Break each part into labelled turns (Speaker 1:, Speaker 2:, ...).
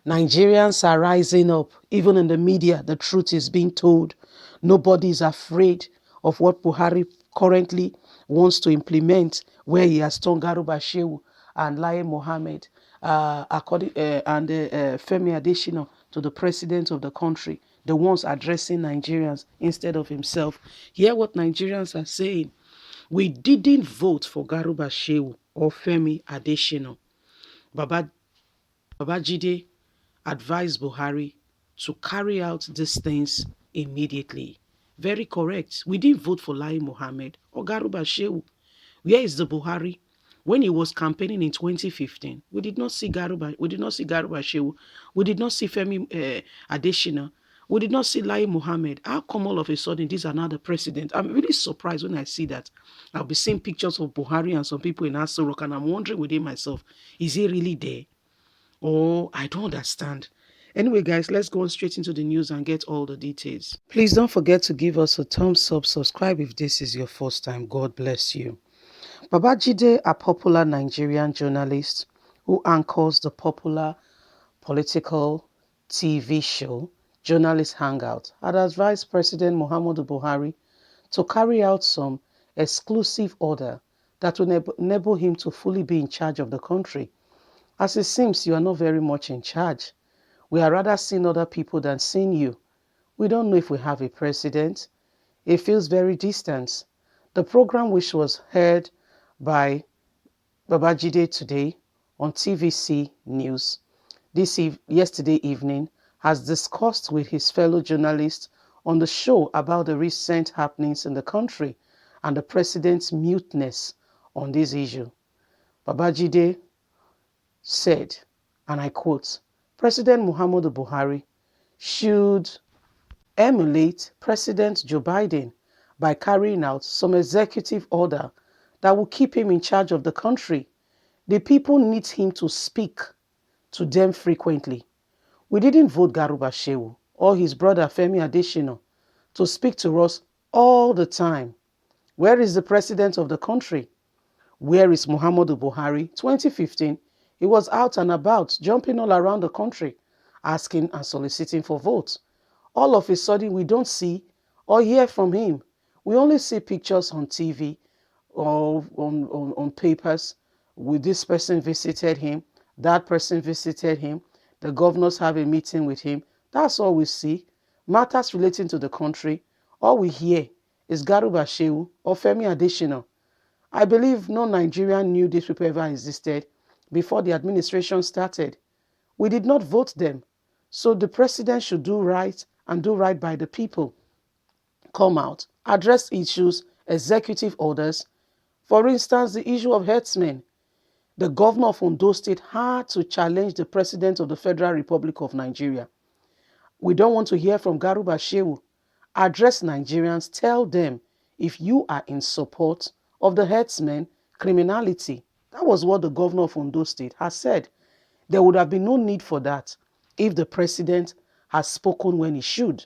Speaker 1: Nigerians are rising up. Even in the media, the truth is being told. Nobody is afraid of what Buhari currently wants to implement, where he has turned Garuba Shehu and Lai Mohammed and Femi Adesina to the president of the country, the ones addressing Nigerians instead of himself. Hear what Nigerians are saying. We didn't vote for Garuba Shehu or Femi Adesina. Babajide advised Buhari to carry out these things immediately. Very correct. We didn't vote for Lai Mohammed or Garuba Shehu. Where is the Buhari? When he was campaigning in 2015, we did not see Garuba. We did not see Garuba Shehu. We did not see Femi Adesina. We did not see Lai Mohammed. How come all of a sudden these are now the president? I'm really surprised when I see that. I'll be seeing pictures of Buhari and some people in Aso Rock, and I'm wondering within myself, is he really there? Oh, I don't understand. Anyway, guys, let's go on straight into the news and get all the details. Please don't forget to give us a thumbs up, subscribe if this is your first time. God bless you. Babajide, a popular Nigerian journalist who anchors the popular political TV show Journalist Hangout, had advised President Muhammadu Buhari to carry out some exclusive order that will enable him to fully be in charge of the country. As it seems, you are not very much in charge. We are rather seeing other people than seeing you. We don't know if we have a president. It feels very distant. The program, which was heard by Babajide today on TVC News yesterday evening, has discussed with his fellow journalists on the show about the recent happenings in the country and the president's muteness on this issue. Babajide said, and I quote, President Muhammadu Buhari should emulate President Joe Biden by carrying out some executive order that will keep him in charge of the country. The people need him to speak to them frequently. We didn't vote Garuba Shehu or his brother Femi Adesina to speak to us all the time. Where is the president of the country? Where is Muhammadu Buhari? 2015, he was out and about, jumping all around the country, asking and soliciting for votes. All of a sudden, we don't see or hear from him. We only see pictures on TV or on papers. With this person visited him, that person visited him, the governors have a meeting with him. That's all we see. Matters relating to the country, all we hear is Garuba Shehu or Femi Adesina. I believe no Nigerian knew these people ever existed before the administration started. We did not vote them. So the president should do right and do right by the people. Come out, address issues, executive orders. For instance, the issue of herdsmen. The governor of Ondo State had to challenge the president of the Federal Republic of Nigeria. We don't want to hear from Garuba Shehu. Address Nigerians, tell them if you are in support of the herdsmen criminality. That was what the governor of Ondo State has said. There would have been no need for that if the president has spoken when he should.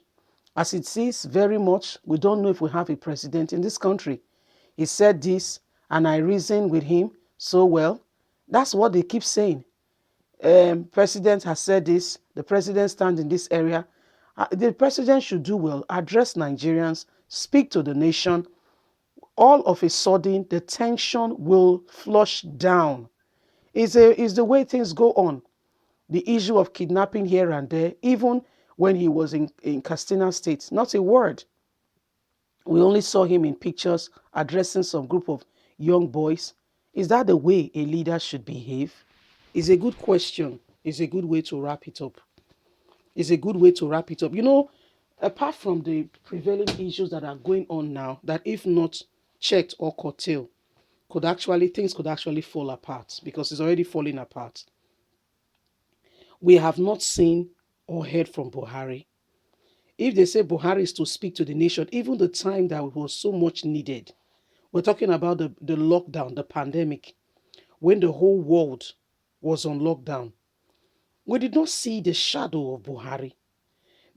Speaker 1: As it is very much, we don't know if we have a president in this country. He said this, and I reasoned with him so well. That's what they keep saying. President has said this, the president stands in this area. The president should do well, address Nigerians, speak to the nation. All of a sudden, the tension will flush down. Is the way things go on. The issue of kidnapping here and there, even when he was in Katsina State, not a word. We only saw him in pictures addressing some group of young boys. Is that the way a leader should behave? It's a good question. It's a good way to wrap it up. It's a good way to wrap it up. You know, apart from the prevailing issues that are going on now, that if not checked or curtailed, things could actually fall apart, because it's already falling apart. We have not seen or heard from Buhari. If they say Buhari is to speak to the nation, even the time that was so much needed, we're talking about the lockdown, the pandemic, when the whole world was on lockdown. We did not see the shadow of Buhari.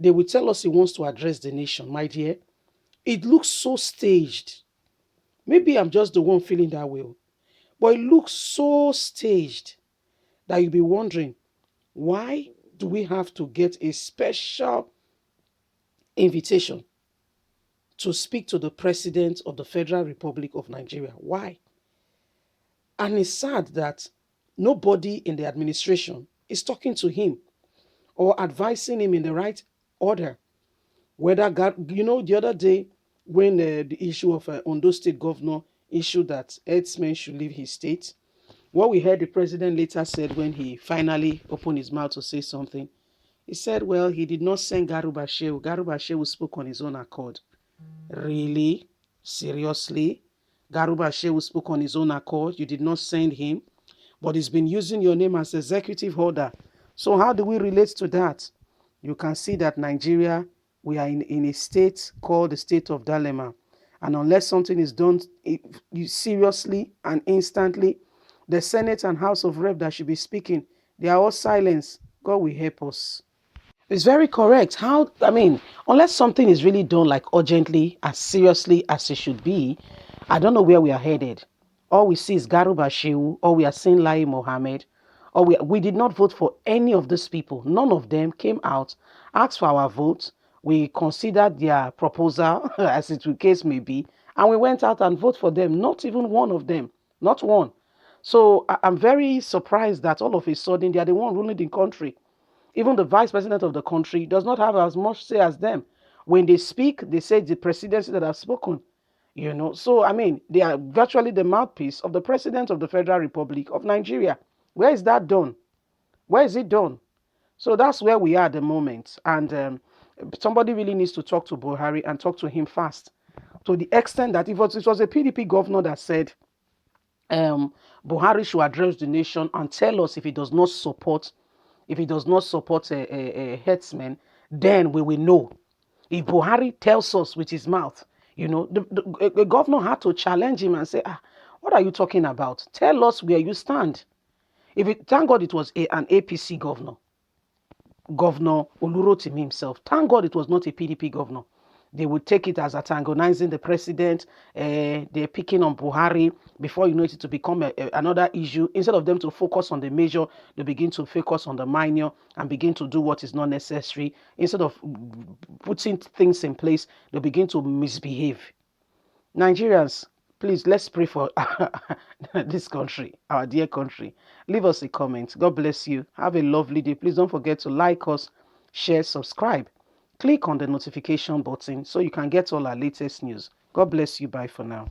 Speaker 1: They will tell us he wants to address the nation. My dear, it looks so staged. Maybe I'm just the one feeling that way. But it looks so staged that you'll be wondering, why do we have to get a special invitation to speak to the President of the Federal Republic of Nigeria? Why? And it's sad that nobody in the administration is talking to him or advising him in the right order. Whether, the other day when the issue of Ondo State governor issued that herdsmen should leave his state, what we heard the president later said when he finally opened his mouth to say something, he said, well, he did not send Garuba Shehu. Garuba Shehu spoke on his own accord. Really? Seriously? Garuba Shehu spoke on his own accord. You did not send him, but he's been using your name as executive order. So how do we relate to that? You can see that Nigeria, we are in a state called the state of dilemma. And unless something is done seriously and instantly, the Senate and House of Rep that should be speaking, they are all silenced. God will help us. It's very correct. Unless something is really done like urgently, as seriously as it should be, I don't know where we are headed. All we see is Garuba Shehu, or we are seeing Lai Mohammed, or we did not vote for any of these people. None of them came out, asked for our vote. We considered their proposal, as it the case may be, and we went out and voted for them. Not even one of them. Not one. So I'm very surprised that all of a sudden they are the one ruling the country. Even the vice president of the country does not have as much say as them. When they speak, they say the presidency that have spoken. So they are virtually the mouthpiece of the president of the Federal Republic of Nigeria. Where is that done? Where is it done? So that's where we are at the moment. And somebody really needs to talk to Buhari and talk to him fast. To the extent that it was a PDP governor that said Buhari should address the nation and tell us if he does not support a herdsman, then we will know. If Buhari tells us with his mouth, the governor had to challenge him and say, what are you talking about? Tell us where you stand. Thank God it was an APC governor, Governor Olurotimi himself. Thank God it was not a PDP governor. They would take it as antagonizing the president. They're picking on Buhari. Before you know it, to become another issue. Instead of them to focus on the major, they begin to focus on the minor and begin to do what is not necessary. Instead of putting things in place, they begin to misbehave. Nigerians, please, let's pray for this country, our dear country. Leave us a comment. God bless you. Have a lovely day. Please don't forget to like us, share, subscribe. Click on the notification button so you can get all our latest news. God bless you. Bye for now.